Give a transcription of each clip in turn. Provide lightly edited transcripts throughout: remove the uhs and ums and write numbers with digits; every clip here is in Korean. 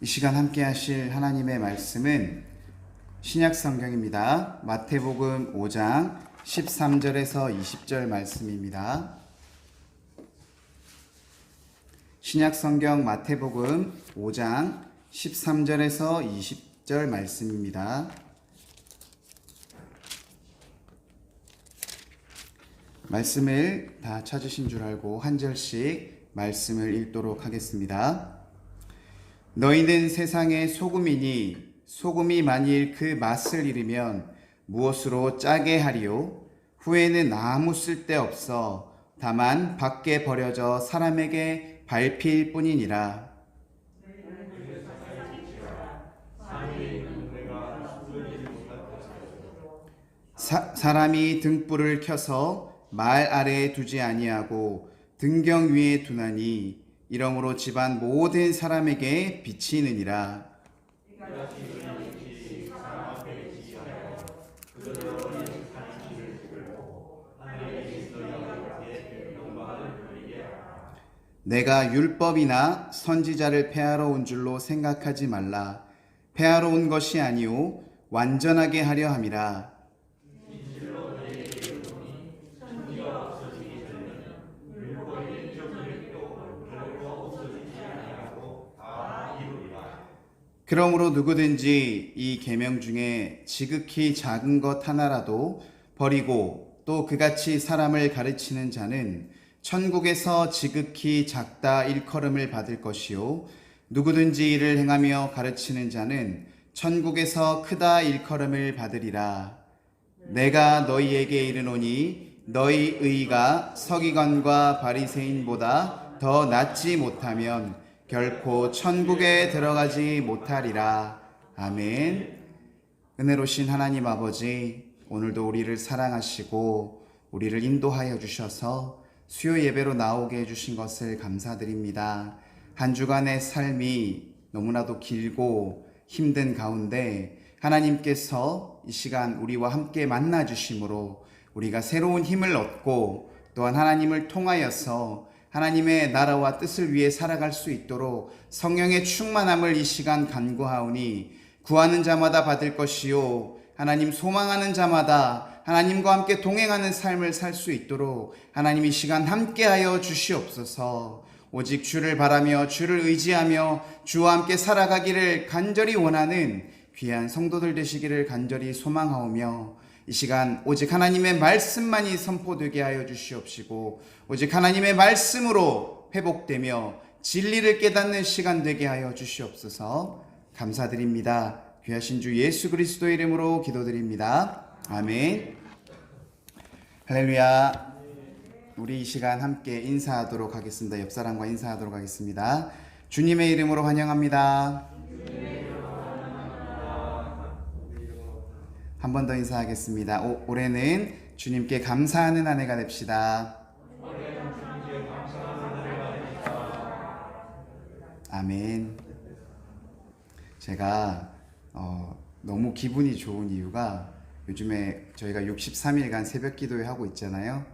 이 시간 함께 하실 하나님의 말씀은 신약 성경입니다. 마태복음 5장 13절에서 20절 말씀입니다. 신약 성경 마태복음 5장 13절에서 20절 말씀입니다. 말씀을 다 찾으신 줄 알고 한 절씩 말씀을 읽도록 하겠습니다. 너희는 세상의 소금이니 소금이 만일 그 맛을 잃으면 무엇으로 짜게 하리요? 후에는 아무 쓸데없어 다만 밖에 버려져 사람에게 밟힐 뿐이니라. 사람이 등불을 켜서 말 아래에 두지 아니하고 등경 위에 두나니 이러므로 집안 모든 사람에게 비치느니라. 내가 율법이나 선지자를 폐하러 온 줄로 생각하지 말라. 폐하러 온 것이 아니오 완전하게 하려 함이라. 그러므로 누구든지 이 계명 중에 지극히 작은 것 하나라도 버리고 또 그같이 사람을 가르치는 자는 천국에서 지극히 작다 일컬음을 받을 것이요 누구든지 이를 행하며 가르치는 자는 천국에서 크다 일컬음을 받으리라. 내가 너희에게 이르노니 너희 의가 서기관과 바리새인보다 더 낫지 못하면 결코 천국에 들어가지 못하리라. 아멘. 은혜로우신 하나님 아버지, 오늘도 우리를 사랑하시고 우리를 인도하여 주셔서 수요 예배로 나오게 해주신 것을 감사드립니다. 한 주간의 삶이 너무나도 길고 힘든 가운데 하나님께서 이 시간 우리와 함께 만나 주심으로 우리가 새로운 힘을 얻고 또한 하나님을 통하여서 하나님의 나라와 뜻을 위해 살아갈 수 있도록 성령의 충만함을 이 시간 간구하오니 구하는 자마다 받을 것이요 하나님 소망하는 자마다 하나님과 함께 동행하는 삶을 살 수 있도록 하나님 이 시간 함께하여 주시옵소서. 오직 주를 바라며 주를 의지하며 주와 함께 살아가기를 간절히 원하는 귀한 성도들 되시기를 간절히 소망하오며 이 시간 오직 하나님의 말씀만이 선포되게 하여 주시옵시고 오직 하나님의 말씀으로 회복되며 진리를 깨닫는 시간 되게 하여 주시옵소서. 감사드립니다. 귀하신 주 예수 그리스도 이름으로 기도드립니다. 아멘. 할렐루야. 우리 이 시간 함께 인사하도록 하겠습니다. 옆 사람과 인사하도록 하겠습니다. 주님의 이름으로 환영합니다. 한 번 더 인사하겠습니다. 올해는 주님께 감사하는 한 해가 됩시다. 아멘. 제가 너무 기분이 좋은 이유가 요즘에 저희가 63일간 새벽 기도회 하고 있잖아요.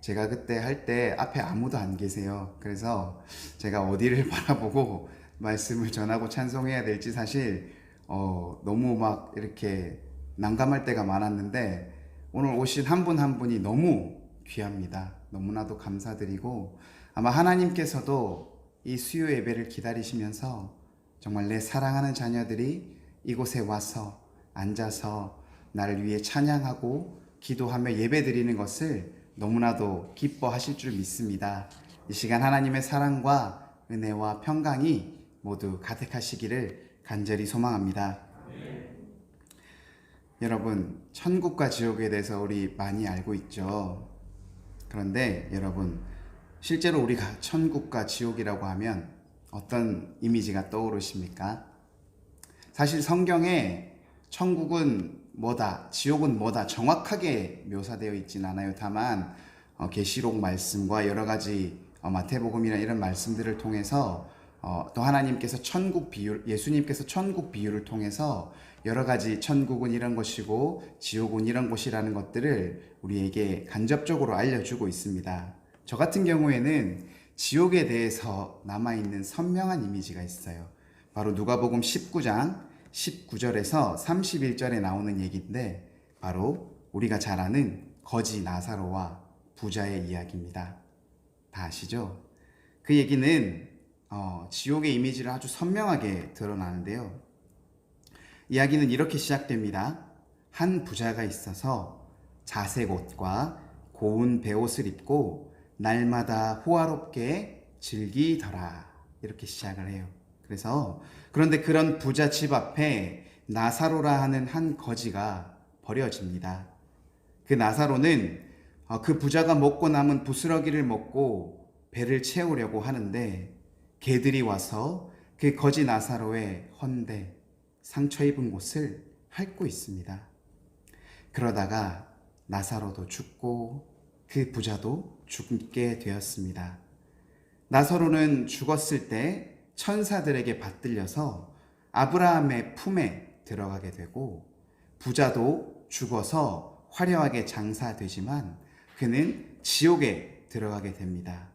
제가 그때 할 때 앞에 아무도 안 계세요. 그래서 제가 어디를 바라보고 말씀을 전하고 찬송해야 될지 사실 너무 막 이렇게 난감할 때가 많았는데 오늘 오신 한 분 한 분이 너무 귀합니다. 너무나도 감사드리고 아마 하나님께서도 이 수요 예배를 기다리시면서 정말 내 사랑하는 자녀들이 이곳에 와서 앉아서 나를 위해 찬양하고 기도하며 예배드리는 것을 너무나도 기뻐하실 줄 믿습니다. 이 시간 하나님의 사랑과 은혜와 평강이 모두 가득하시기를 간절히 소망합니다. 여러분, 천국과 지옥에 대해서 우리 많이 알고 있죠. 그런데 여러분, 실제로 우리가 천국과 지옥이라고 하면 어떤 이미지가 떠오르십니까? 사실 성경에 천국은 뭐다, 지옥은 뭐다 정확하게 묘사되어 있진 않아요. 다만 계시록 말씀과 여러 가지 마태복음이나 이런 말씀들을 통해서 또 하나님께서 천국 비유, 예수님께서 천국 비유를 통해서 여러 가지 천국은 이런 것이고 지옥은 이런 곳이라는 것들을 우리에게 간접적으로 알려주고 있습니다. 저 같은 경우에는 지옥에 대해서 남아있는 선명한 이미지가 있어요. 바로 누가복음 19장 19절에서 31절에 나오는 얘기인데 바로 우리가 잘 아는 거지 나사로와 부자의 이야기입니다. 다 아시죠? 그 얘기는 지옥의 이미지를 아주 선명하게 드러나는데요. 이야기는 이렇게 시작됩니다. 한 부자가 있어서 자색 옷과 고운 베옷을 입고 날마다 호화롭게 즐기더라. 이렇게 시작을 해요. 그런데 그런 부자 집 앞에 나사로라 하는 한 거지가 버려집니다. 그 나사로는 그 부자가 먹고 남은 부스러기를 먹고 배를 채우려고 하는데 개들이 와서 그 거지 나사로의 헌데 상처 입은 곳을 핥고 있습니다. 그러다가 나사로도 죽고 그 부자도 죽게 되었습니다. 나사로는 죽었을 때 천사들에게 받들려서 아브라함의 품에 들어가게 되고 부자도 죽어서 화려하게 장사되지만 그는 지옥에 들어가게 됩니다.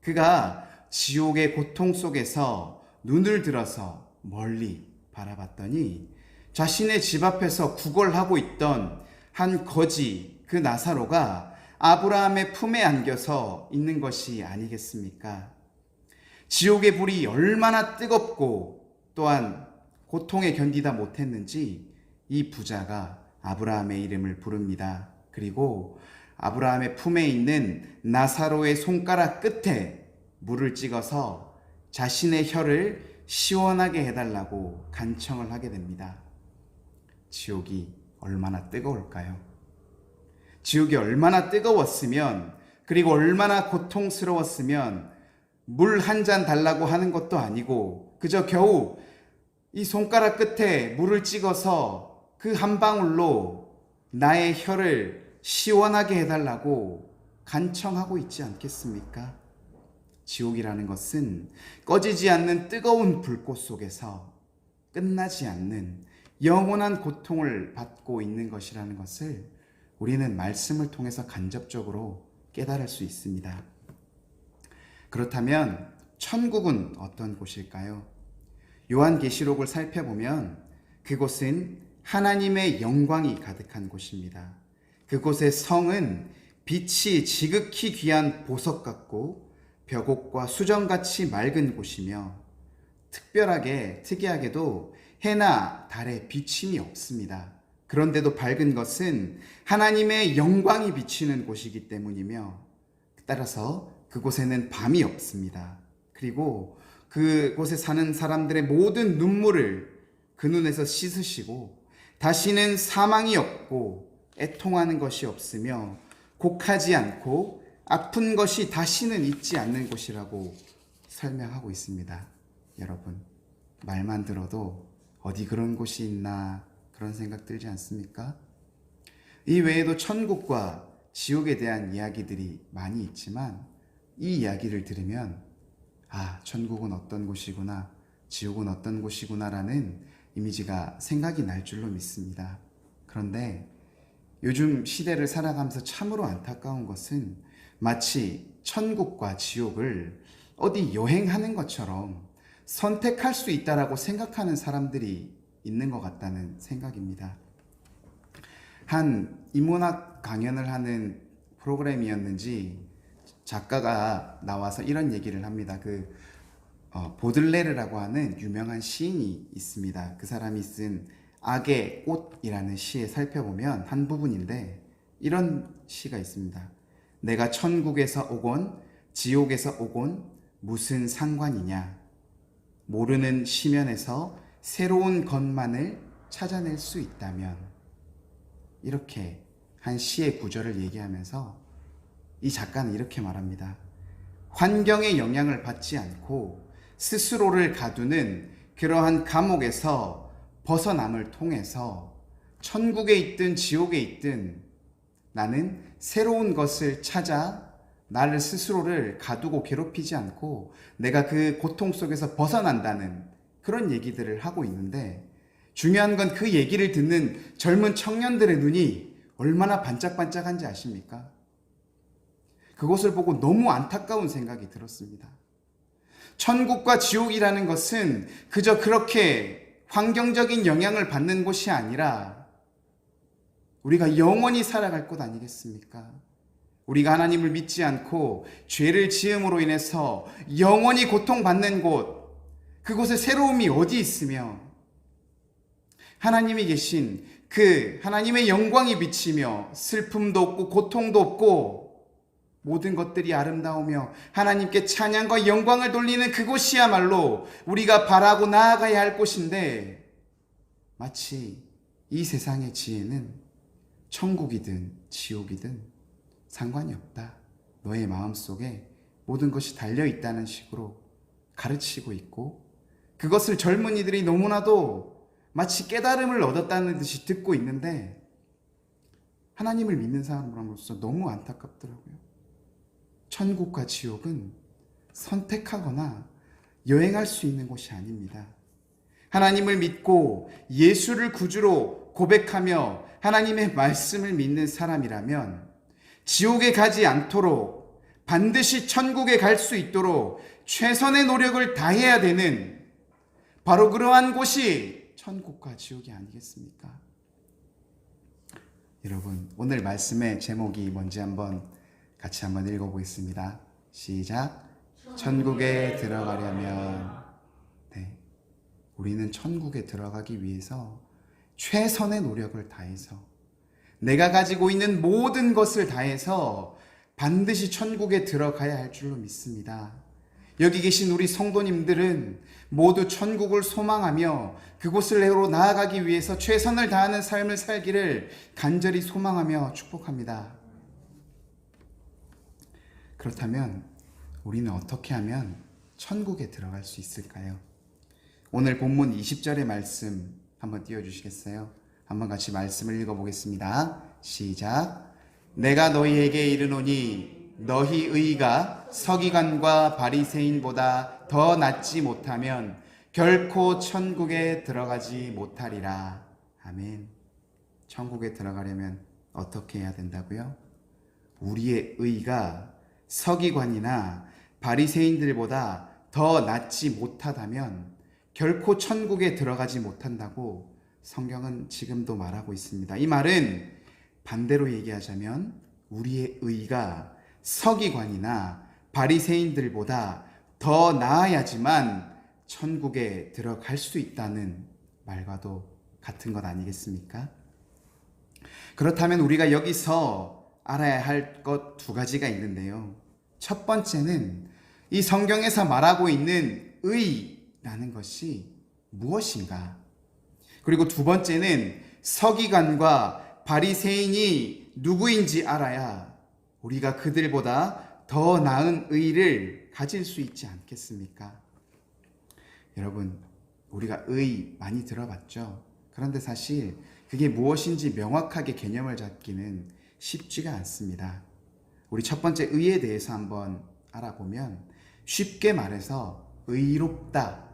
그가 지옥의 고통 속에서 눈을 들어서 멀리 바라봤더니 자신의 집 앞에서 구걸하고 있던 한 거지 그 나사로가 아브라함의 품에 안겨서 있는 것이 아니겠습니까? 지옥의 불이 얼마나 뜨겁고 또한 고통에 견디다 못했는지 이 부자가 아브라함의 이름을 부릅니다. 그리고 아브라함의 품에 있는 나사로의 손가락 끝에 물을 찍어서 자신의 혀를 시원하게 해달라고 간청을 하게 됩니다. 지옥이 얼마나 뜨거울까요? 지옥이 얼마나 뜨거웠으면 그리고 얼마나 고통스러웠으면 물 한 잔 달라고 하는 것도 아니고 그저 겨우 이 손가락 끝에 물을 찍어서 그 한 방울로 나의 혀를 시원하게 해달라고 간청하고 있지 않겠습니까? 지옥이라는 것은 꺼지지 않는 뜨거운 불꽃 속에서 끝나지 않는 영원한 고통을 받고 있는 것이라는 것을 우리는 말씀을 통해서 간접적으로 깨달을 수 있습니다. 그렇다면 천국은 어떤 곳일까요? 요한계시록을 살펴보면 그곳은 하나님의 영광이 가득한 곳입니다. 그곳의 성은 빛이 지극히 귀한 보석 같고 벽옥과 수정같이 맑은 곳이며 특이하게도 해나 달에 비침이 없습니다. 그런데도 밝은 것은 하나님의 영광이 비치는 곳이기 때문이며 따라서 그곳에는 밤이 없습니다. 그리고 그곳에 사는 사람들의 모든 눈물을 그 눈에서 씻으시고 다시는 사망이 없고 애통하는 것이 없으며 곡하지 않고 아픈 것이 다시는 있지 않는 곳이라고 설명하고 있습니다. 여러분, 말만 들어도 어디 그런 곳이 있나 그런 생각 들지 않습니까? 이 외에도 천국과 지옥에 대한 이야기들이 많이 있지만 이 이야기를 들으면 천국은 어떤 곳이구나, 지옥은 어떤 곳이구나라는 이미지가 생각이 날 줄로 믿습니다. 그런데 요즘 시대를 살아가면서 참으로 안타까운 것은 마치 천국과 지옥을 어디 여행하는 것처럼 선택할 수 있다라고 생각하는 사람들이 있는 것 같다는 생각입니다. 한 인문학 강연을 하는 프로그램이었는지 작가가 나와서 이런 얘기를 합니다. 보들레르라고 하는 유명한 시인이 있습니다. 그 사람이 쓴 악의 꽃이라는 시에 살펴보면 한 부분인데 이런 시가 있습니다. 내가 천국에서 오건 지옥에서 오건 무슨 상관이냐. 모르는 시면에서 새로운 것만을 찾아낼 수 있다면. 이렇게 한 시의 구절을 얘기하면서 이 작가는 이렇게 말합니다. 환경의 영향을 받지 않고 스스로를 가두는 그러한 감옥에서 벗어남을 통해서 천국에 있든 지옥에 있든 나는 새로운 것을 찾아 나를 스스로를 가두고 괴롭히지 않고 내가 그 고통 속에서 벗어난다는 그런 얘기들을 하고 있는데 중요한 건 그 얘기를 듣는 젊은 청년들의 눈이 얼마나 반짝반짝한지 아십니까? 그것을 보고 너무 안타까운 생각이 들었습니다. 천국과 지옥이라는 것은 그저 그렇게 환경적인 영향을 받는 곳이 아니라 우리가 영원히 살아갈 곳 아니겠습니까? 우리가 하나님을 믿지 않고 죄를 지음으로 인해서 영원히 고통받는 곳, 그곳에 새로움이 어디 있으며 하나님이 계신 그 하나님의 영광이 비치며 슬픔도 없고 고통도 없고 모든 것들이 아름다우며 하나님께 찬양과 영광을 돌리는 그곳이야말로 우리가 바라고 나아가야 할 곳인데, 마치 이 세상의 지혜는 천국이든 지옥이든 상관이 없다, 너의 마음속에 모든 것이 달려있다는 식으로 가르치고 있고, 그것을 젊은이들이 너무나도 마치 깨달음을 얻었다는 듯이 듣고 있는데, 하나님을 믿는 사람으로서 너무 안타깝더라고요. 천국과 지옥은 선택하거나 여행할 수 있는 곳이 아닙니다. 하나님을 믿고 예수를 구주로 고백하며 하나님의 말씀을 믿는 사람이라면 지옥에 가지 않도록, 반드시 천국에 갈 수 있도록 최선의 노력을 다해야 되는 바로 그러한 곳이 천국과 지옥이 아니겠습니까? 여러분, 오늘 말씀의 제목이 뭔지 같이 한번 읽어보겠습니다. 시작. 천국에 들어가려면, 네, 우리는 천국에 들어가기 위해서 최선의 노력을 다해서, 내가 가지고 있는 모든 것을 다해서 반드시 천국에 들어가야 할 줄로 믿습니다. 여기 계신 우리 성도님들은 모두 천국을 소망하며 그곳으로 나아가기 위해서 최선을 다하는 삶을 살기를 간절히 소망하며 축복합니다. 그렇다면 우리는 어떻게 하면 천국에 들어갈 수 있을까요? 오늘 본문 20절의 말씀 한번 띄워주시겠어요? 한번 같이 말씀을 읽어보겠습니다. 시작. 내가 너희에게 이르노니 너희 의가 서기관과 바리새인보다 더 낫지 못하면 결코 천국에 들어가지 못하리라. 아멘. 천국에 들어가려면 어떻게 해야 된다고요? 우리의 의가 서기관이나 바리새인들보다 더 낫지 못하다면 결코 천국에 들어가지 못한다고 성경은 지금도 말하고 있습니다. 이 말은 반대로 얘기하자면 우리의 의가 서기관이나 바리새인들보다 더 나아야지만 천국에 들어갈 수 있다는 말과도 같은 것 아니겠습니까? 그렇다면 우리가 여기서 알아야 할 것 두 가지가 있는데요. 첫 번째는 이 성경에서 말하고 있는 의라는 것이 무엇인가? 그리고 두 번째는 서기관과 바리새인이 누구인지 알아야 우리가 그들보다 더 나은 의를 가질 수 있지 않겠습니까? 여러분, 우리가 의 많이 들어봤죠? 그런데 사실 그게 무엇인지 명확하게 개념을 잡기는 쉽지가 않습니다. 우리 첫 번째 의에 대해서 한번 알아보면, 쉽게 말해서 의롭다,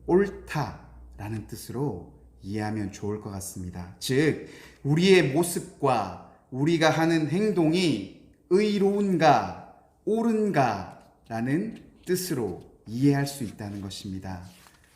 옳다라는 뜻으로 이해하면 좋을 것 같습니다. 즉, 우리의 모습과 우리가 하는 행동이 의로운가, 옳은가라는 뜻으로 이해할 수 있다는 것입니다.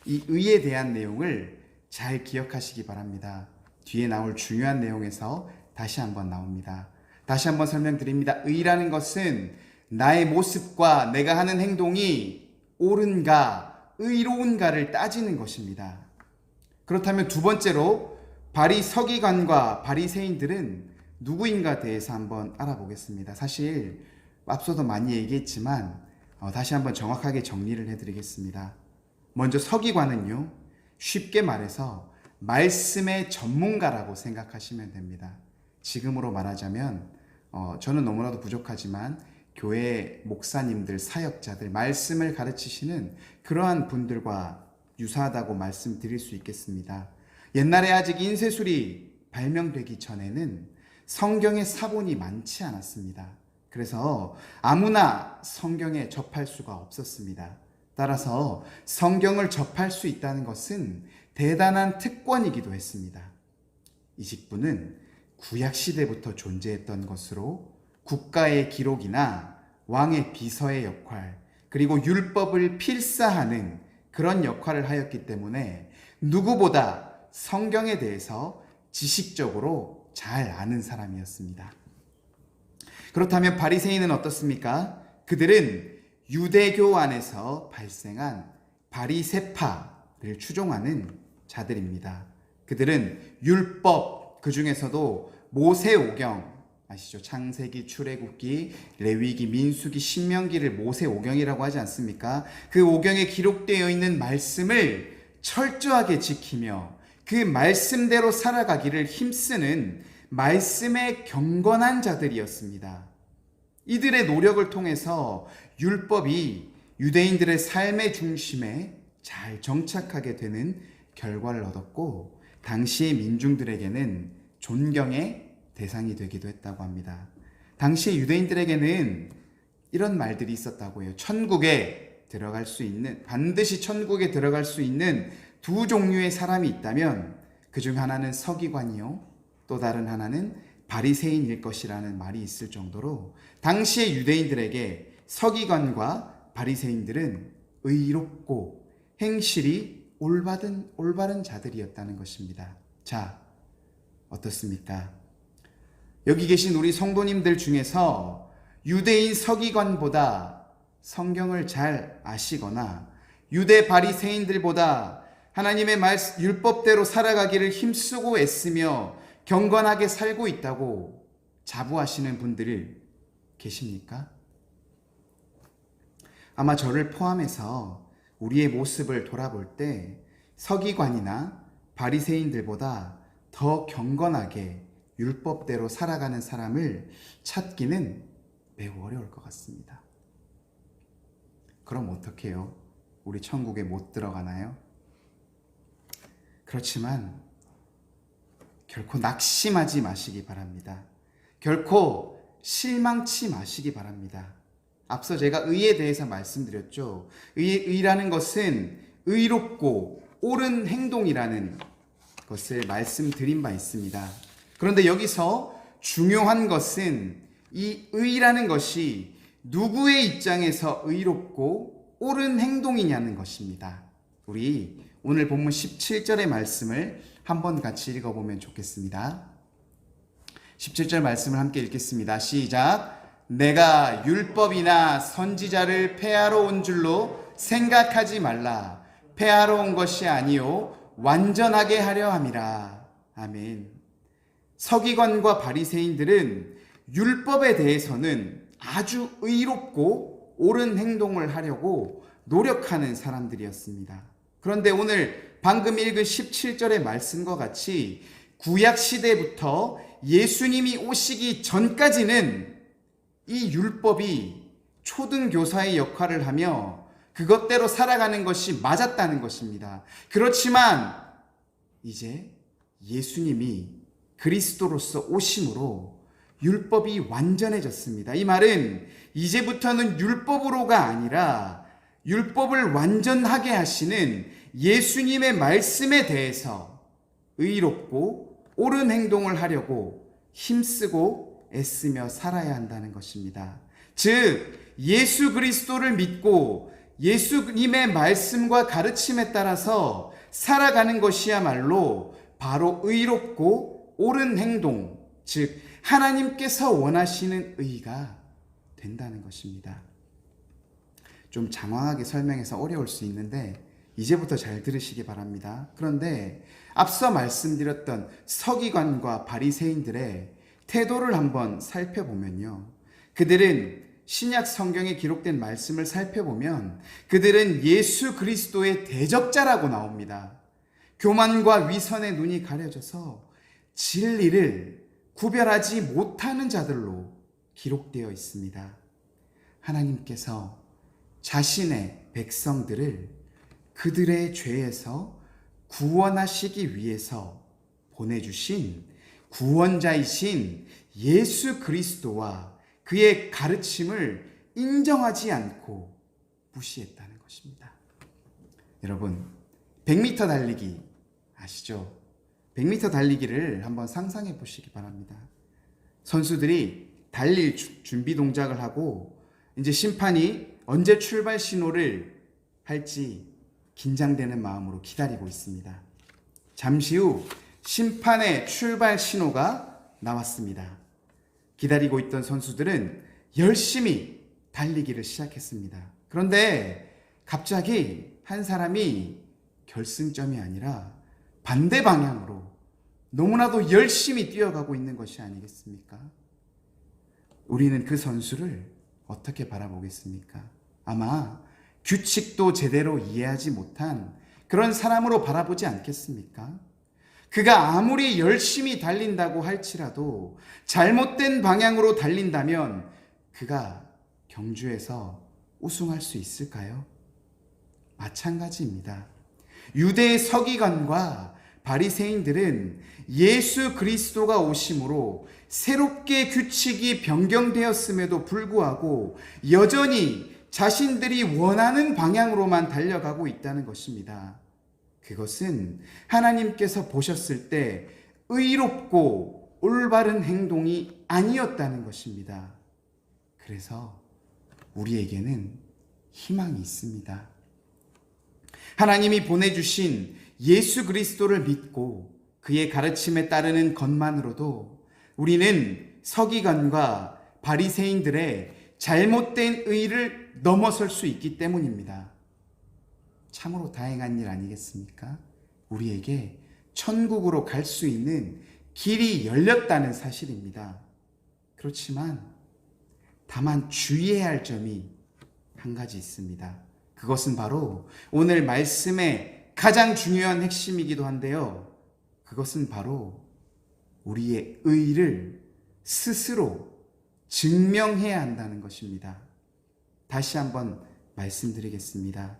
이 의에 대한 내용을 잘 기억하시기 바랍니다. 뒤에 나올 중요한 내용에서 다시 한번 나옵니다. 다시 한번 설명드립니다. 의라는 것은 나의 모습과 내가 하는 행동이 옳은가, 의로운가를 따지는 것입니다. 그렇다면 두 번째로 서기관과 바리새인들은 누구인가 대해서 한번 알아보겠습니다. 사실 앞서도 많이 얘기했지만 다시 한번 정확하게 정리를 해드리겠습니다. 먼저 서기관은요, 쉽게 말해서 말씀의 전문가라고 생각하시면 됩니다. 지금으로 말하자면 저는 너무나도 부족하지만 교회 목사님들, 사역자들, 말씀을 가르치시는 그러한 분들과 유사하다고 말씀드릴 수 있겠습니다. 옛날에 아직 인쇄술이 발명되기 전에는 성경의 사본이 많지 않았습니다. 그래서 아무나 성경에 접할 수가 없었습니다. 따라서 성경을 접할 수 있다는 것은 대단한 특권이기도 했습니다. 이 직분은 구약시대부터 존재했던 것으로 국가의 기록이나 왕의 비서의 역할, 그리고 율법을 필사하는 그런 역할을 하였기 때문에 누구보다 성경에 대해서 지식적으로 잘 아는 사람이었습니다. 그렇다면 바리새인은 어떻습니까? 그들은 유대교 안에서 발생한 바리새파를 추종하는 자들입니다. 그들은 율법, 그 중에서도 모세오경, 아시죠? 창세기, 출애굽기, 레위기, 민수기, 신명기를 모세오경이라고 하지 않습니까? 그 오경에 기록되어 있는 말씀을 철저하게 지키며 그 말씀대로 살아가기를 힘쓰는 말씀에 경건한 자들이었습니다. 이들의 노력을 통해서 율법이 유대인들의 삶의 중심에 잘 정착하게 되는 결과를 얻었고, 당시의 민중들에게는 존경의 대상이 되기도 했다고 합니다. 당시의 유대인들에게는 이런 말들이 있었다고 해요. 반드시 천국에 들어갈 수 있는 두 종류의 사람이 있다면 그중 하나는 서기관이요, 또 다른 하나는 바리새인일 것이라는 말이 있을 정도로 당시의 유대인들에게 서기관과 바리새인들은 의롭고 행실이 올바른 자들이었다는 것입니다. 자, 어떻습니까? 여기 계신 우리 성도님들 중에서 유대인 서기관보다 성경을 잘 아시거나 유대 바리새인들보다 하나님의 율법대로 살아가기를 힘쓰고 애쓰며 경건하게 살고 있다고 자부하시는 분들이 계십니까? 아마 저를 포함해서 우리의 모습을 돌아볼 때 서기관이나 바리새인들보다 더 경건하게 율법대로 살아가는 사람을 찾기는 매우 어려울 것 같습니다. 그럼 어떻게 해요? 우리 천국에 못 들어가나요? 그렇지만 결코 낙심하지 마시기 바랍니다. 결코 실망치 마시기 바랍니다. 앞서 제가 의에 대해서 말씀드렸죠. 의라는 것은 의롭고 옳은 행동이라는 것을 말씀드린 바 있습니다. 그런데 여기서 중요한 것은 이 의라는 것이 누구의 입장에서 의롭고 옳은 행동이냐는 것입니다. 우리 오늘 본문 17절의 말씀을 한번 같이 읽어보면 좋겠습니다. 17절 말씀을 함께 읽겠습니다. 시작. 내가 율법이나 선지자를 폐하러 온 줄로 생각하지 말라. 폐하러 온 것이 아니요 완전하게 하려 함이라. 아멘. 서기관과 바리새인들은 율법에 대해서는 아주 의롭고 옳은 행동을 하려고 노력하는 사람들이었습니다. 그런데 오늘 방금 읽은 17절의 말씀과 같이 구약 시대부터 예수님이 오시기 전까지는 이 율법이 초등교사의 역할을 하며 그것대로 살아가는 것이 맞았다는 것입니다. 그렇지만 이제 예수님이 그리스도로서 오심으로 율법이 완전해졌습니다. 이 말은 이제부터는 율법으로가 아니라 율법을 완전하게 하시는 예수님의 말씀에 대해서 의롭고 옳은 행동을 하려고 힘쓰고 애쓰며 살아야 한다는 것입니다. 즉 예수 그리스도를 믿고 예수님의 말씀과 가르침에 따라서 살아가는 것이야말로 바로 의롭고 옳은 행동, 즉 하나님께서 원하시는 의가 된다는 것입니다. 좀 장황하게 설명해서 어려울 수 있는데 이제부터 잘 들으시기 바랍니다. 그런데 앞서 말씀드렸던 서기관과 바리새인들의 태도를 한번 살펴보면요, 그들은 신약 성경에 기록된 말씀을 살펴보면 그들은 예수 그리스도의 대적자라고 나옵니다. 교만과 위선의 눈이 가려져서 진리를 구별하지 못하는 자들로 기록되어 있습니다. 하나님께서 자신의 백성들을 그들의 죄에서 구원하시기 위해서 보내주신 구원자이신 예수 그리스도와 그의 가르침을 인정하지 않고 무시했다는 것입니다. 여러분, 100m 달리기 아시죠? 100m 달리기를 한번 상상해 보시기 바랍니다. 선수들이 달릴 준비 동작을 하고 이제 심판이 언제 출발 신호를 할지 긴장되는 마음으로 기다리고 있습니다. 잠시 후 심판의 출발 신호가 나왔습니다. 기다리고 있던 선수들은 열심히 달리기를 시작했습니다. 그런데 갑자기 한 사람이 결승점이 아니라 반대 방향으로 너무나도 열심히 뛰어가고 있는 것이 아니겠습니까? 우리는 그 선수를 어떻게 바라보겠습니까? 아마 규칙도 제대로 이해하지 못한 그런 사람으로 바라보지 않겠습니까? 그가 아무리 열심히 달린다고 할지라도 잘못된 방향으로 달린다면 그가 경주에서 우승할 수 있을까요? 마찬가지입니다. 유대의 서기관과 바리새인들은 예수 그리스도가 오심으로 새롭게 규칙이 변경되었음에도 불구하고 여전히 자신들이 원하는 방향으로만 달려가고 있다는 것입니다. 그것은 하나님께서 보셨을 때 의롭고 올바른 행동이 아니었다는 것입니다. 그래서 우리에게는 희망이 있습니다. 하나님이 보내주신 예수 그리스도를 믿고 그의 가르침에 따르는 것만으로도 우리는 서기관과 바리새인들의 잘못된 의를 넘어설 수 있기 때문입니다. 참으로 다행한 일 아니겠습니까? 우리에게 천국으로 갈 수 있는 길이 열렸다는 사실입니다. 그렇지만 다만 주의해야 할 점이 한 가지 있습니다. 그것은 바로 오늘 말씀의 가장 중요한 핵심이기도 한데요. 그것은 바로 우리의 의를 스스로 증명해야 한다는 것입니다. 다시 한번 말씀드리겠습니다.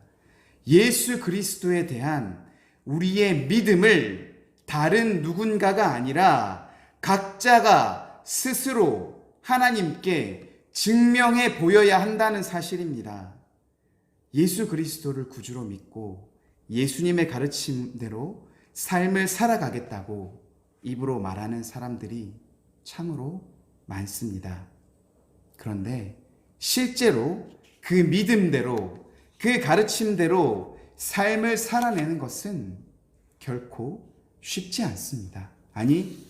예수 그리스도에 대한 우리의 믿음을 다른 누군가가 아니라 각자가 스스로 하나님께 증명해 보여야 한다는 사실입니다. 예수 그리스도를 구주로 믿고 예수님의 가르침대로 삶을 살아가겠다고 입으로 말하는 사람들이 참으로 많습니다. 그런데 실제로 그 믿음대로 그 가르침대로 삶을 살아내는 것은 결코 쉽지 않습니다. 아니,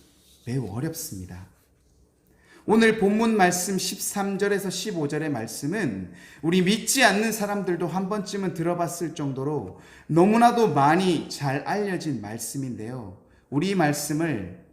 매우 어렵습니다. 오늘 본문 말씀 13절에서 15절의 말씀은 우리 믿지 않는 사람들도 한 번쯤은 들어봤을 정도로 너무나도 많이 잘 알려진 말씀인데요. 우리 말씀을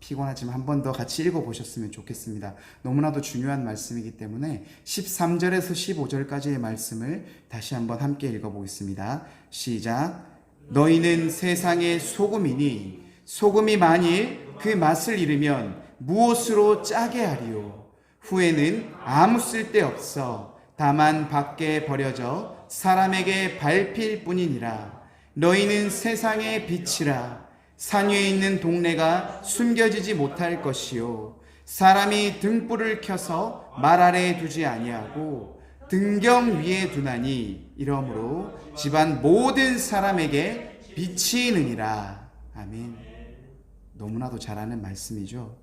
피곤하지만 한 번 더 같이 읽어보셨으면 좋겠습니다. 너무나도 중요한 말씀이기 때문에 13절에서 15절까지의 말씀을 다시 한번 함께 읽어보겠습니다. 시작. 너희는 세상의 소금이니 소금이 만일 그 맛을 잃으면 무엇으로 짜게 하리요? 후에는 아무 쓸데없어 다만 밖에 버려져 사람에게 밟힐 뿐이니라. 너희는 세상의 빛이라. 산 위에 있는 동네가 숨겨지지 못할 것이요 사람이 등불을 켜서 말 아래에 두지 아니하고 등경 위에 두나니 이러므로 집안 모든 사람에게 빛이 있느니라. 아멘. 너무나도 잘 아는 말씀이죠.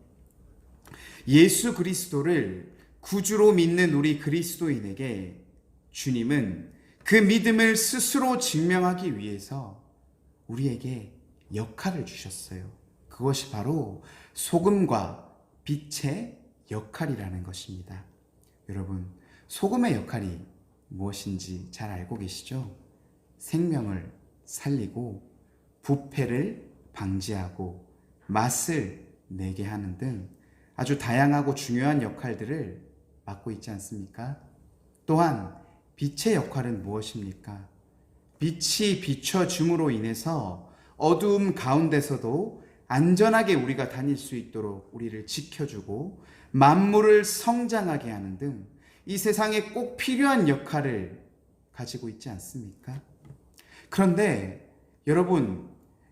예수 그리스도를 구주로 믿는 우리 그리스도인에게 주님은 그 믿음을 스스로 증명하기 위해서 우리에게 역할을 주셨어요. 그것이 바로 소금과 빛의 역할이라는 것입니다. 여러분, 소금의 역할이 무엇인지 잘 알고 계시죠? 생명을 살리고 부패를 방지하고 맛을 내게 하는 등 아주 다양하고 중요한 역할들을 맡고 있지 않습니까? 또한 빛의 역할은 무엇입니까? 빛이 비춰줌으로 인해서 어두움 가운데서도 안전하게 우리가 다닐 수 있도록 우리를 지켜주고 만물을 성장하게 하는 등 이 세상에 꼭 필요한 역할을 가지고 있지 않습니까? 그런데 여러분,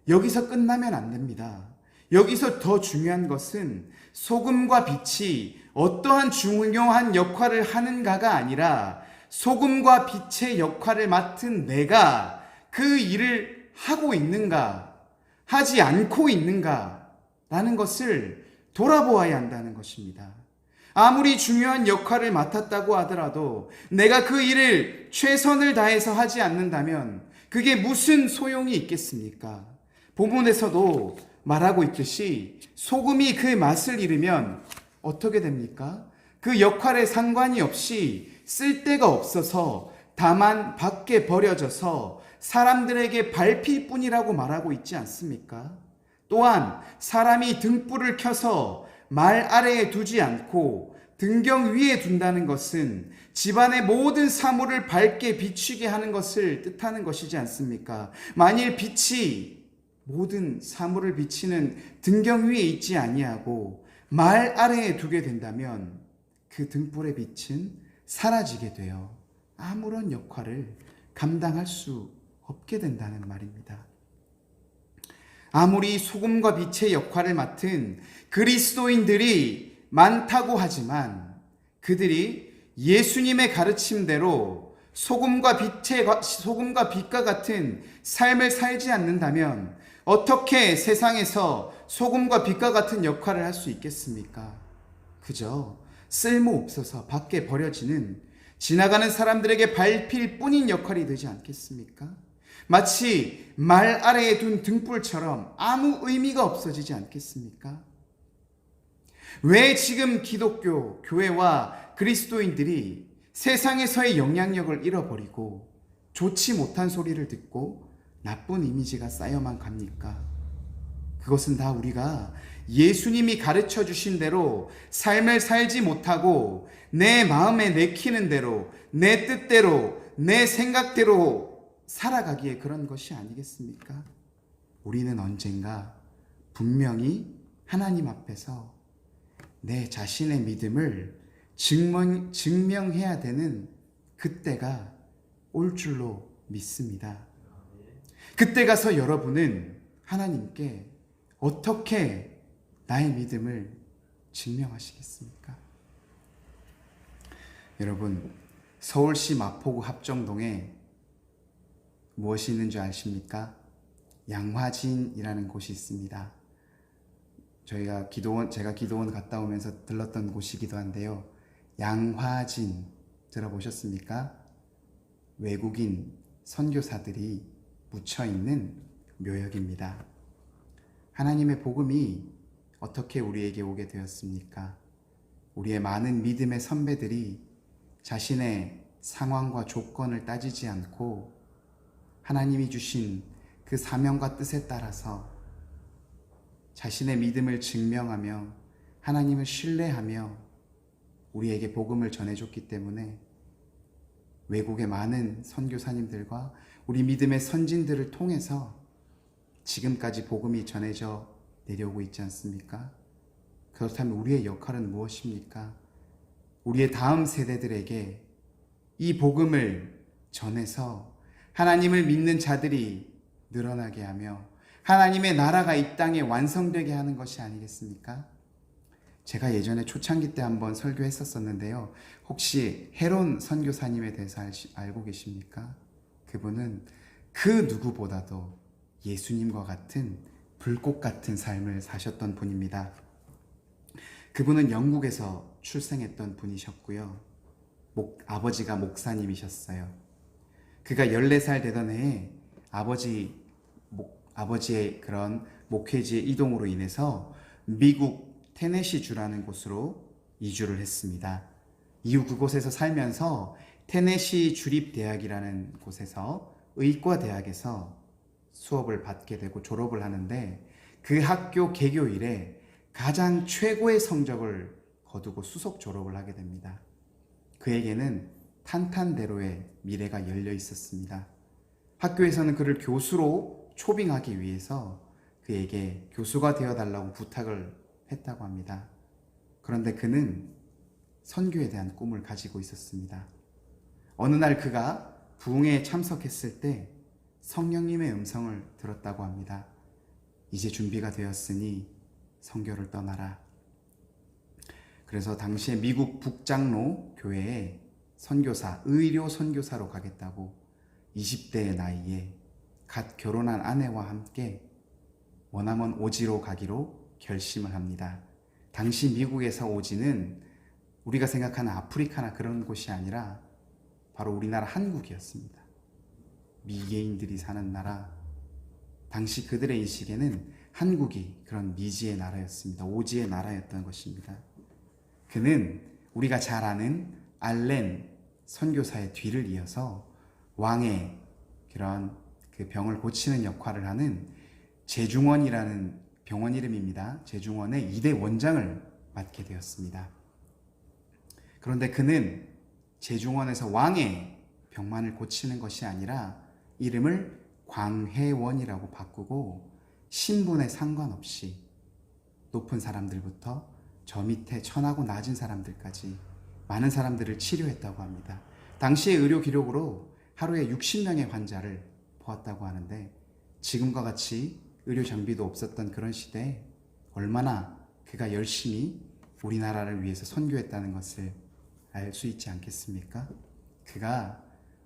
여기서 끝나면 안 됩니다. 여기서 더 중요한 것은 소금과 빛이 어떠한 중요한 역할을 하는가가 아니라 소금과 빛의 역할을 맡은 내가 그 일을 하고 있는가, 하지 않고 있는가 라는 것을 돌아보아야 한다는 것입니다. 아무리 중요한 역할을 맡았다고 하더라도 내가 그 일을 최선을 다해서 하지 않는다면 그게 무슨 소용이 있겠습니까? 본문에서도 말하고 있듯이 소금이 그 맛을 잃으면 어떻게 됩니까? 그 역할에 상관이 없이 쓸데가 없어서 다만 밖에 버려져서 사람들에게 밟힐 뿐이라고 말하고 있지 않습니까? 또한 사람이 등불을 켜서 말 아래에 두지 않고 등경 위에 둔다는 것은 집안의 모든 사물을 밝게 비추게 하는 것을 뜻하는 것이지 않습니까? 만일 빛이 모든 사물을 비치는 등경 위에 있지 아니하고 말 아래에 두게 된다면 그 등불의 빛은 사라지게 되어 아무런 역할을 감당할 수 없게 된다는 말입니다. 아무리 소금과 빛의 역할을 맡은 그리스도인들이 많다고 하지만 그들이 예수님의 가르침대로 소금과 빛과 같은 삶을 살지 않는다면 어떻게 세상에서 소금과 빛과 같은 역할을 할 수 있겠습니까? 그저 쓸모없어서 밖에 버려지는 지나가는 사람들에게 밟힐 뿐인 역할이 되지 않겠습니까? 마치 말 아래에 둔 등불처럼 아무 의미가 없어지지 않겠습니까? 왜 지금 기독교, 교회와 그리스도인들이 세상에서의 영향력을 잃어버리고 좋지 못한 소리를 듣고 나쁜 이미지가 쌓여만 갑니까? 그것은 다 우리가 예수님이 가르쳐 주신 대로 삶을 살지 못하고 내 마음에 내키는 대로, 내 뜻대로, 내 생각대로 살아가기에 그런 것이 아니겠습니까? 우리는 언젠가 분명히 하나님 앞에서 내 자신의 믿음을 증명해야 되는 그때가 올 줄로 믿습니다. 그때 가서 여러분은 하나님께 어떻게 나의 믿음을 증명하시겠습니까? 여러분, 서울시 마포구 합정동에 무엇이 있는 줄 아십니까? 양화진이라는 곳이 있습니다. 제가 기도원 갔다 오면서 들렀던 곳이기도 한데요. 양화진 들어보셨습니까? 외국인 선교사들이 묻혀 있는 묘역입니다. 하나님의 복음이 어떻게 우리에게 오게 되었습니까? 우리의 많은 믿음의 선배들이 자신의 상황과 조건을 따지지 않고 하나님이 주신 그 사명과 뜻에 따라서 자신의 믿음을 증명하며 하나님을 신뢰하며 우리에게 복음을 전해줬기 때문에 외국의 많은 선교사님들과 우리 믿음의 선진들을 통해서 지금까지 복음이 전해져 내려오고 있지 않습니까? 그렇다면 우리의 역할은 무엇입니까? 우리의 다음 세대들에게 이 복음을 전해서 하나님을 믿는 자들이 늘어나게 하며 하나님의 나라가 이 땅에 완성되게 하는 것이 아니겠습니까? 제가 예전에 초창기 때 한번 설교했었는데요. 혹시 헤론 선교사님에 대해서 알고 계십니까? 그분은 그 누구보다도 예수님과 같은 불꽃 같은 삶을 사셨던 분입니다. 그분은 영국에서 출생했던 분이셨고요. 아버지가 목사님이셨어요. 그가 14살 되던 해에 아버지의 그런 목회지의 이동으로 인해서 미국 테네시주라는 곳으로 이주를 했습니다. 이후 그곳에서 살면서 테네시 주립대학이라는 곳에서 의과대학에서 수업을 받게 되고 졸업을 하는데 그 학교 개교일에 가장 최고의 성적을 거두고 수석 졸업을 하게 됩니다. 그에게는 탄탄대로의 미래가 열려 있었습니다. 학교에서는 그를 교수로 초빙하기 위해서 그에게 교수가 되어달라고 부탁을 했다고 합니다. 그런데 그는 선교에 대한 꿈을 가지고 있었습니다. 어느 날 그가 부흥회에 참석했을 때 성령님의 음성을 들었다고 합니다. 이제 준비가 되었으니 선교를 떠나라. 그래서 당시에 미국 북장로 교회에 의료 선교사로 가겠다고 20대의 나이에 갓 결혼한 아내와 함께 원하면 오지로 가기로 결심을 합니다. 당시 미국에서 오지는 우리가 생각하는 아프리카나 그런 곳이 아니라 바로 우리나라 한국이었습니다. 미개인들이 사는 나라, 당시 그들의 인식에는 한국이 그런 미지의 나라였습니다. 오지의 나라였던 것입니다. 그는 우리가 잘 아는 알렌 선교사의 뒤를 이어서 왕의 그런 그 병을 고치는 역할을 하는 제중원이라는 병원 이름입니다. 제중원의 2대 원장을 맡게 되었습니다. 그런데 그는 제중원에서 왕의 병만을 고치는 것이 아니라 이름을 광해원이라고 바꾸고 신분에 상관없이 높은 사람들부터 저 밑에 천하고 낮은 사람들까지 많은 사람들을 치료했다고 합니다. 당시의 의료 기록으로 하루에 60명의 환자를 보았다고 하는데, 지금과 같이 의료 장비도 없었던 그런 시대에 얼마나 그가 열심히 우리나라를 위해서 선교했다는 것을 알 수 있지 않겠습니까? 그가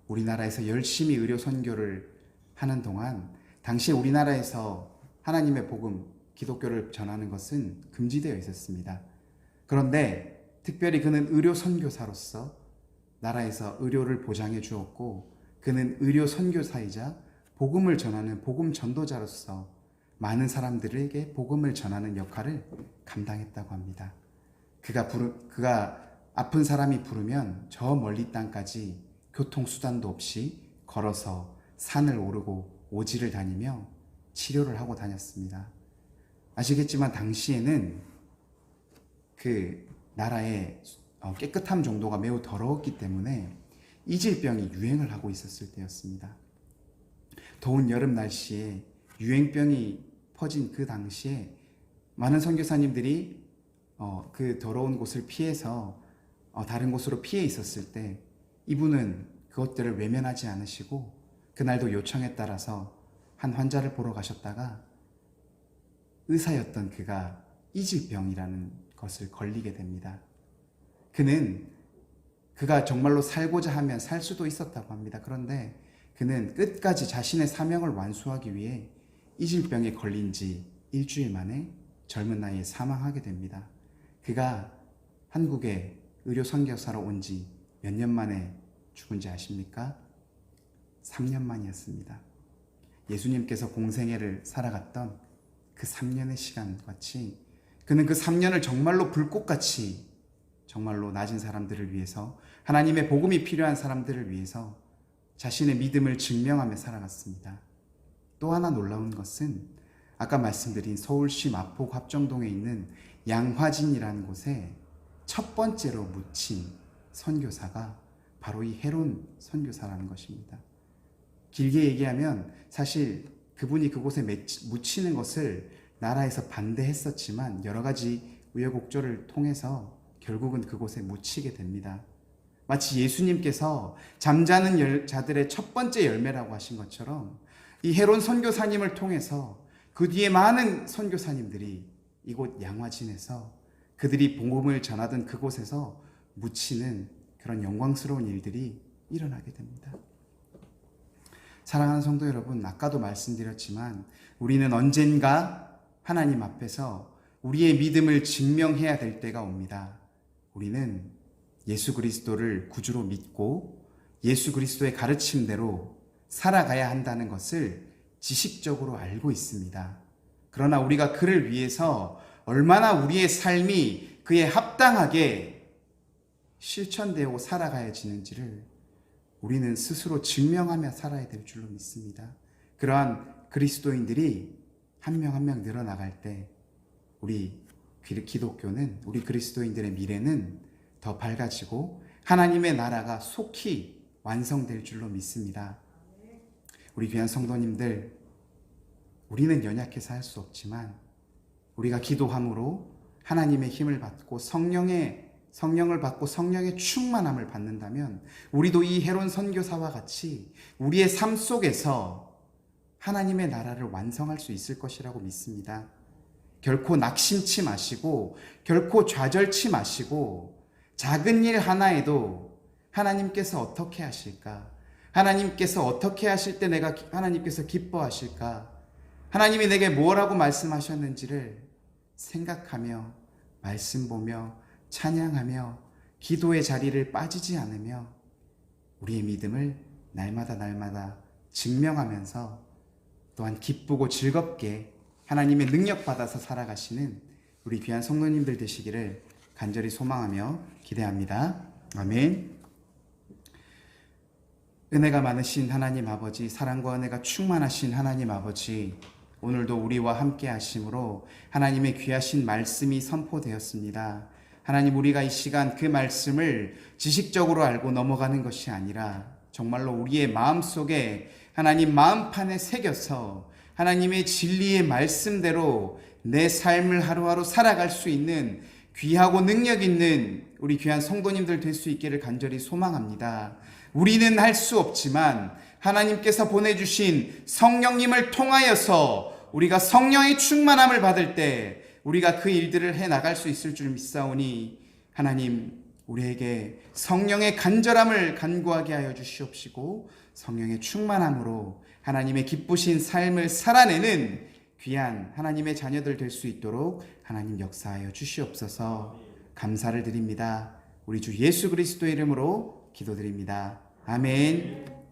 우리나라에서 열심히 의료 선교를 하는 동안 당시에 우리나라에서 하나님의 복음, 기독교를 전하는 것은 금지되어 있었습니다. 그런데 특별히 그는 의료 선교사로서 나라에서 의료를 보장해 주었고, 그는 의료 선교사이자 복음을 전하는 복음 전도자로서 많은 사람들에게 복음을 전하는 역할을 감당했다고 합니다. 그가 아픈 사람이 부르면 저 멀리 땅까지 교통수단도 없이 걸어서 산을 오르고 오지를 다니며 치료를 하고 다녔습니다. 아시겠지만 당시에는 그 나라의 깨끗함 정도가 매우 더러웠기 때문에 이질병이 유행을 하고 있었을 때였습니다. 더운 여름 날씨에 유행병이 퍼진 그 당시에 많은 선교사님들이 그 더러운 곳을 피해서 다른 곳으로 피해 있었을 때 이분은 그것들을 외면하지 않으시고 그날도 요청에 따라서 한 환자를 보러 가셨다가 의사였던 그가 이질병이라는 것을 걸리게 됩니다. 그가 정말로 살고자 하면 살 수도 있었다고 합니다. 그런데 그는 끝까지 자신의 사명을 완수하기 위해 이질병에 걸린 지 일주일 만에 젊은 나이에 사망하게 됩니다. 그가 한국에 의료 선교사로 온 지 몇 년 만에 죽은지 아십니까? 3년 만이었습니다. 예수님께서 공생애를 살아갔던 그 3년의 시간 같이 그는 그 3년을 정말로 불꽃같이 정말로 낮은 사람들을 위해서, 하나님의 복음이 필요한 사람들을 위해서 자신의 믿음을 증명하며 살아갔습니다. 또 하나 놀라운 것은 아까 말씀드린 서울시 마포 합정동에 있는 양화진이라는 곳에 첫 번째로 묻힌 선교사가 바로 이 헤론 선교사라는 것입니다. 길게 얘기하면 사실 그분이 그곳에 묻히는 것을 나라에서 반대했었지만 여러 가지 우여곡절을 통해서 결국은 그곳에 묻히게 됩니다. 마치 예수님께서 잠자는 자들의 첫 번째 열매라고 하신 것처럼 이 헤론 선교사님을 통해서 그 뒤에 많은 선교사님들이 이곳 양화진에서 그들이 복음을 전하던 그곳에서 묻히는 그런 영광스러운 일들이 일어나게 됩니다. 사랑하는 성도 여러분, 아까도 말씀드렸지만 우리는 언젠가 하나님 앞에서 우리의 믿음을 증명해야 될 때가 옵니다. 우리는 예수 그리스도를 구주로 믿고 예수 그리스도의 가르침대로 살아가야 한다는 것을 지식적으로 알고 있습니다. 그러나 우리가 그를 위해서 얼마나 우리의 삶이 그에 합당하게 실천되고 살아가야지는지를 우리는 스스로 증명하며 살아야 될 줄로 믿습니다. 그러한 그리스도인들이 한 명 한 명 늘어나갈 때 우리 기독교는, 우리 그리스도인들의 미래는 더 밝아지고 하나님의 나라가 속히 완성될 줄로 믿습니다. 우리 귀한 성도님들, 우리는 연약해서 할 수 없지만 우리가 기도함으로 하나님의 힘을 받고 성령을 받고 성령의 충만함을 받는다면 우리도 이 헤론 선교사와 같이 우리의 삶 속에서 하나님의 나라를 완성할 수 있을 것이라고 믿습니다. 결코 낙심치 마시고 결코 좌절치 마시고 작은 일 하나에도 하나님께서 어떻게 하실까? 하나님께서 어떻게 하실 때 하나님께서 기뻐하실까? 하나님이 내게 뭐라고 말씀하셨는지를 생각하며 말씀 보며 찬양하며 기도의 자리를 빠지지 않으며 우리의 믿음을 날마다 증명하면서 또한 기쁘고 즐겁게 하나님의 능력 받아서 살아가시는 우리 귀한 성도님들 되시기를 간절히 소망하며 기대합니다. 아멘. 은혜가 많으신 하나님 아버지, 사랑과 은혜가 충만하신 하나님 아버지, 오늘도 우리와 함께 하심으로 하나님의 귀하신 말씀이 선포되었습니다. 하나님, 우리가 이 시간 그 말씀을 지식적으로 알고 넘어가는 것이 아니라 정말로 우리의 마음속에 하나님 마음판에 새겨서 하나님의 진리의 말씀대로 내 삶을 하루하루 살아갈 수 있는 귀하고 능력 있는 우리 귀한 성도님들 될 수 있기를 간절히 소망합니다. 우리는 할 수 없지만 하나님께서 보내주신 성령님을 통하여서 우리가 성령의 충만함을 받을 때 우리가 그 일들을 해나갈 수 있을 줄 믿사오니 하나님, 우리에게 성령의 간절함을 간구하게 하여 주시옵시고 성령의 충만함으로 하나님의 기쁘신 삶을 살아내는 귀한 하나님의 자녀들 될 수 있도록 하나님 역사하여 주시옵소서. 감사를 드립니다. 우리 주 예수 그리스도의 이름으로 기도드립니다. 아멘.